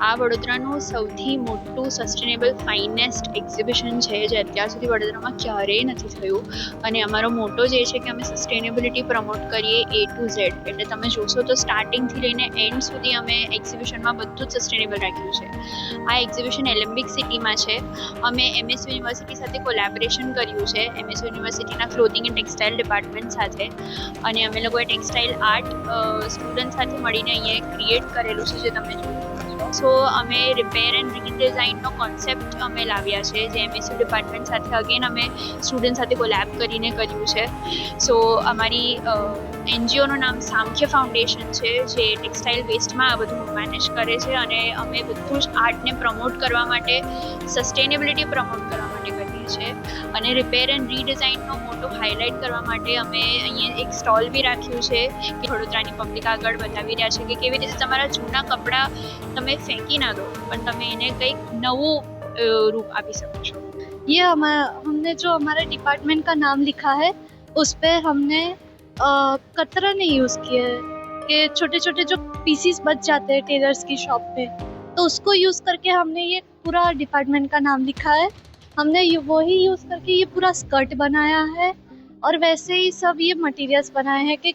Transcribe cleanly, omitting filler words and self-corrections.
આ વડોદરાનું સૌથી મોટું સસ્ટેનેબલ ફાઇનેસ્ટ એક્ઝિબિશન છે જે અત્યાર સુધી વડોદરામાં ક્યારેય નથી થયું. અને અમારો મોટો જે છે કે અમે સસ્ટેનેબિલિટી પ્રમોટ કરીએ A to Z. એટલે તમે જોશો તો સ્ટાર્ટિંગથી લઈને એન્ડ સુધી અમે એક્ઝિબિશનમાં બધું જ સસ્ટેનેબલ રાખ્યું છે. આ એક્ઝિબિશન એલેમ્બિક સિટીમાં છે. અમે MS યુનિવર્સિટી સાથે કોલેબોરેશન કર્યું છે, MS યુનિવર્સિટીના ક્લોથિંગ એન્ડ ટેક્સટાઇલ ડિપાર્ટમેન્ટ સાથે. અને અમે લોકોએ ટેક્સટાઇલ આર્ટ સ્ટુડન્ટ સાથે મળીને અહીંયા ક્રિએટ કરેલું છે જે તમે જોયું. સો અમે રિપેર એન્ડ રીડિઝાઇનનો કોન્સેપ્ટ અમે લાવ્યા છે જે MSU ડિપાર્ટમેન્ટ સાથે અગેન અમે સ્ટુડન્ટ સાથે કોલેબ કરીને કર્યું છે. સો અમારી NGOનું નામ સામખ્ય ફાઉન્ડેશન છે જે ટેક્સટાઇલ વેસ્ટમાં આ બધું મેનેજ કરે છે. અને અમે બધું જ આર્ટને પ્રમોટ કરવા માટે, સસ્ટેનેબિલિટી પ્રમોટ કરવા માટે કરીએ છીએ. અને રિપેર એન્ડ રીડિઝાઇનનો મોટો હાઇલાઇટ કરવા માટે અમે અહીંયા એક સ્ટોલ બી રાખ્યું છે કે વડોદરાની પબ્લિક આગળ બતાવી રહ્યા છે કે કેવી રીતે તમારા જૂના કપડાં તમે फेंकी ना दो पर તમે એને કંઈક નવું રૂપ આપી શકો છો. ये हमने जो हमारे डिपार्टमेंट का नाम लिखा है उस पे हमने कतरन यूज़ किया है कि छोटे छोटे जो पीसीस बच जाते हैं टेलर्स की शॉप पे, तो उसको यूज़ करके हमने ये पूरा डिपार्टमेंट का नाम लिखा है. हमने वही यूज़ करके ये पूरा स्कर्ट बनाया है और वैसे ही सब ये मटेरियल्स बनाए हैं कि